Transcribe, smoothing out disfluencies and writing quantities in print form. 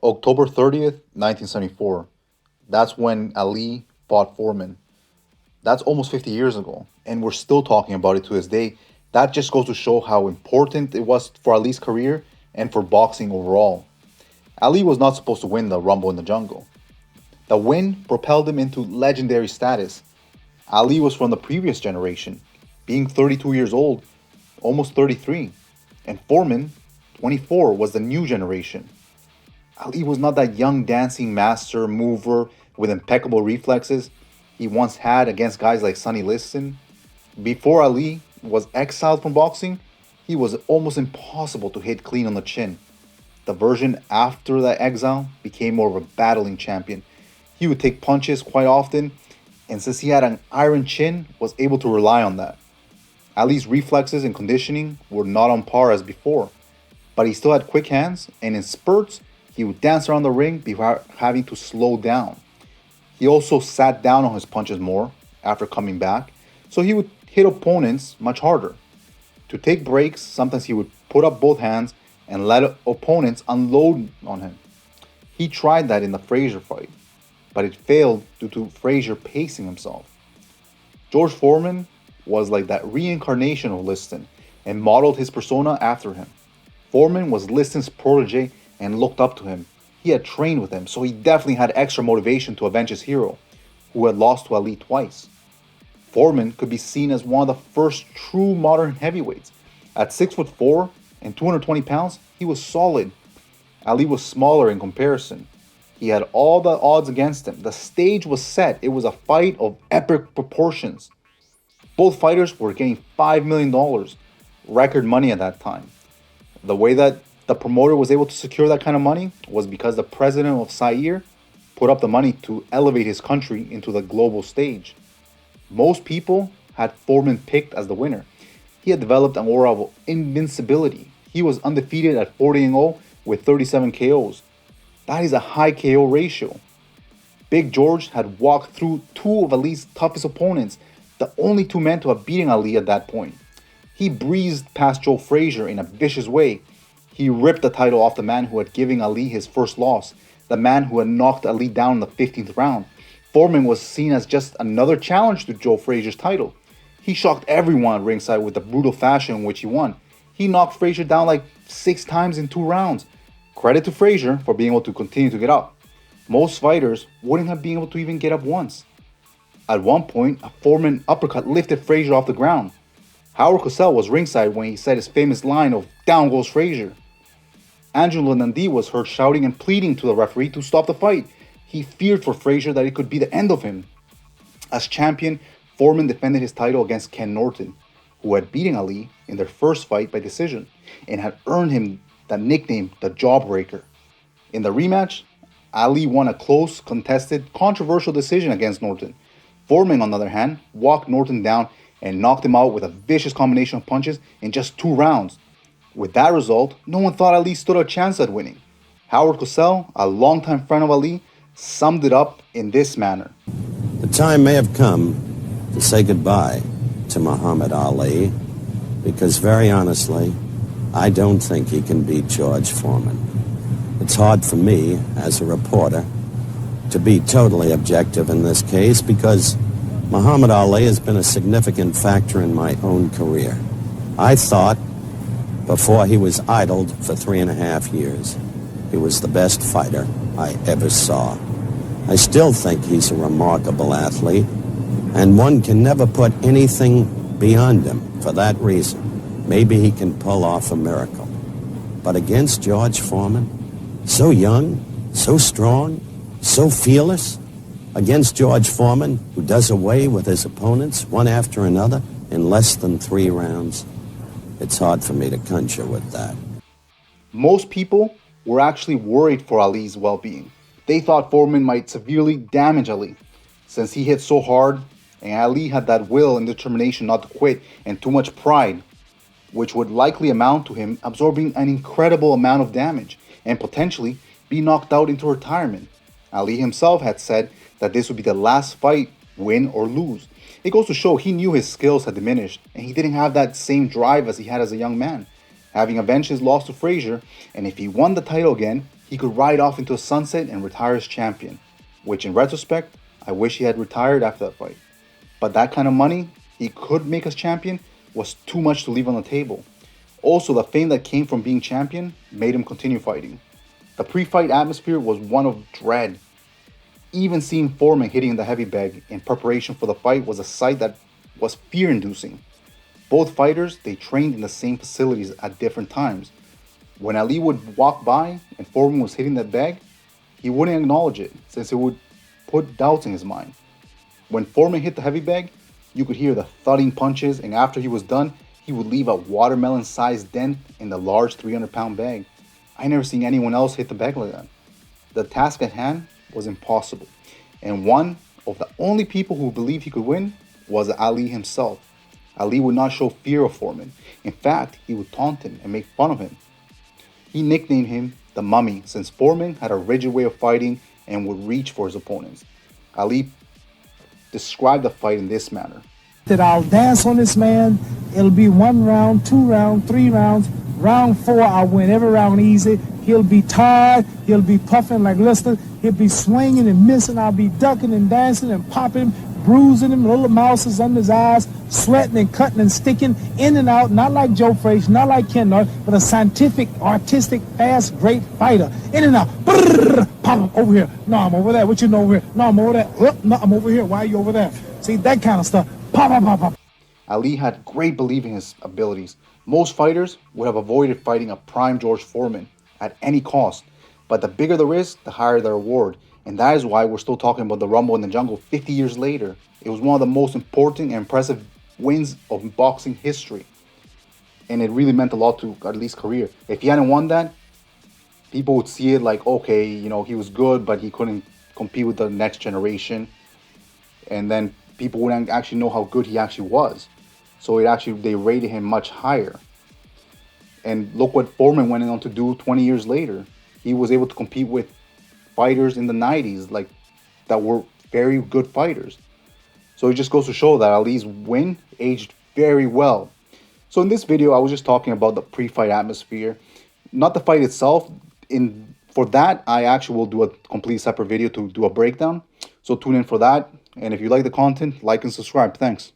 October 30th, 1974. That's when Ali fought Foreman. That's almost 50 years ago, and we're still talking about it to this day. That just goes to show how important it was for Ali's career and for boxing overall. Ali was not supposed to win the Rumble in the Jungle. The win propelled him into legendary status. Ali was from the previous generation, being 32 years old, almost 33, and Foreman, 24, was the new generation. Ali was not that young dancing master mover with impeccable reflexes he once had against guys like Sonny Liston. Before Ali was exiled from boxing, he was almost impossible to hit clean on the chin. The version after that exile became more of a battling champion. He would take punches quite often, and since he had an iron chin, was able to rely on that. Ali's reflexes and conditioning were not on par as before, but he still had quick hands, and in spurts, he would dance around the ring before having to slow down. He also sat down on his punches more after coming back, so he would hit opponents much harder. To take breaks, sometimes he would put up both hands and let opponents unload on him. He tried that in the Frazier fight, but it failed due to Frazier pacing himself. George Foreman was like that reincarnation of Liston and modeled his persona after him. Foreman was Liston's protege and looked up to him. He had trained with him, so he definitely had extra motivation to avenge his hero, who had lost to Ali twice. Foreman could be seen as one of the first true modern heavyweights. At 6'4" and 220 pounds, he was solid. Ali was smaller in comparison. He had all the odds against him. The stage was set. It was a fight of epic proportions. Both fighters were getting $5 million, record money at that time. The way that the promoter was able to secure that kind of money was because the president of Zaire put up the money to elevate his country into the global stage. Most people had Foreman picked as the winner. He had developed an aura of invincibility. He was undefeated at 40-0 with 37 KOs. That is a high KO ratio. Big George had walked through two of Ali's toughest opponents, the only two men to have beaten Ali at that point. He breezed past Joe Frazier in a vicious way. He ripped the title off the man who had given Ali his first loss, the man who had knocked Ali down in the 15th round. Foreman was seen as just another challenge to Joe Frazier's title. He shocked everyone ringside with the brutal fashion in which he won. He knocked Frazier down like 6 times in 2 rounds. Credit to Frazier for being able to continue to get up. Most fighters wouldn't have been able to even get up once. At one point, a Foreman uppercut lifted Frazier off the ground. Howard Cosell was ringside when he said his famous line of "Down goes Frazier." Angelo Nandi was heard shouting and pleading to the referee to stop the fight. He feared for Frazier that it could be the end of him. As champion, Foreman defended his title against Ken Norton, who had beaten Ali in their first fight by decision and had earned him the nickname the Jawbreaker. In the rematch, Ali won a close, contested, controversial decision against Norton. Foreman, on the other hand, walked Norton down and knocked him out with a vicious combination of punches in just 2 rounds. With that result, no one thought Ali stood a chance at winning. Howard Cosell, a longtime friend of Ali, summed it up in this manner. The time may have come to say goodbye to Muhammad Ali, because very honestly, I don't think he can beat George Foreman. It's hard for me, as a reporter, to be totally objective in this case because Muhammad Ali has been a significant factor in my own career. I thought, before he was idled for 3.5 years, he was the best fighter I ever saw. I still think he's a remarkable athlete, and one can never put anything beyond him for that reason. Maybe he can pull off a miracle. But against George Foreman, so young, so strong, so fearless, against George Foreman, who does away with his opponents one after another in less than 3 rounds, it's hard for me to conjure with that. Most people were actually worried for Ali's well-being. They thought Foreman might severely damage Ali, since he hit so hard and Ali had that will and determination not to quit and too much pride, which would likely amount to him absorbing an incredible amount of damage and potentially be knocked out into retirement. Ali himself had said that this would be the last fight, win or lose. It goes to show he knew his skills had diminished and he didn't have that same drive as he had as a young man, having avenged his loss to Frazier, and if he won the title again, He could ride off into the sunset and retire as champion, which in retrospect, I wish he had retired after that fight. But that kind of money he could make as champion was too much to leave on the table. Also, the fame that came from being champion made him continue fighting. The pre-fight atmosphere was one of dread. Even seeing Foreman hitting the heavy bag in preparation for the fight was a sight that was fear-inducing. Both fighters, they trained in the same facilities at different times. When Ali would walk by and Foreman was hitting that bag, he wouldn't acknowledge it since it would put doubts in his mind. When Foreman hit the heavy bag, you could hear the thudding punches, and after he was done, he would leave a watermelon-sized dent in the large 300-pound bag. I never seen anyone else hit the bag like that. The task at hand was impossible, and one of the only people who believed he could win was Ali himself. Ali would not show fear of Foreman. In fact, he would taunt him and make fun of him. He nicknamed him the Mummy since Foreman had a rigid way of fighting and would reach for his opponents. Ali described the fight in this manner. That I'll dance on this man. It'll be 1 round, 2 rounds, 3 rounds. Round 4, I'll win every round easy. He'll be tired. He'll be puffing like Lister. He'll be swinging and missing. I'll be ducking and dancing and popping, bruising him, little mouses under his eyes, sweating and cutting and sticking in and out, not like Joe Frazier, not like Ken Norton, but a scientific, artistic, fast, great fighter. In and out. Brrr, pop, over here. No, I'm over there. What you know over here? No, I'm over there. No, I'm over here. Why are you over there? See, that kind of stuff. Pop, pop, pop, pop. Ali had great belief in his abilities. Most fighters would have avoided fighting a prime George Foreman at any cost. But the bigger the risk, the higher the reward. And that is why we're still talking about the Rumble in the Jungle 50 years later. It was one of the most important and impressive wins of boxing history. And it really meant a lot to Ali's career. If he hadn't won that, people would see it like, okay, you know, he was good, but he couldn't compete with the next generation. And then people wouldn't actually know how good he actually was. So they rated him much higher. And look what Foreman went on to do 20 years later. He was able to compete with fighters in the 90s like that were very good fighters. So it just goes to show that Ali's win aged very well. So in this video, I was just talking about the pre-fight atmosphere, not the fight itself. For that, I actually will do a complete separate video to do a breakdown. So tune in for that. And if you like the content, like and subscribe. Thanks.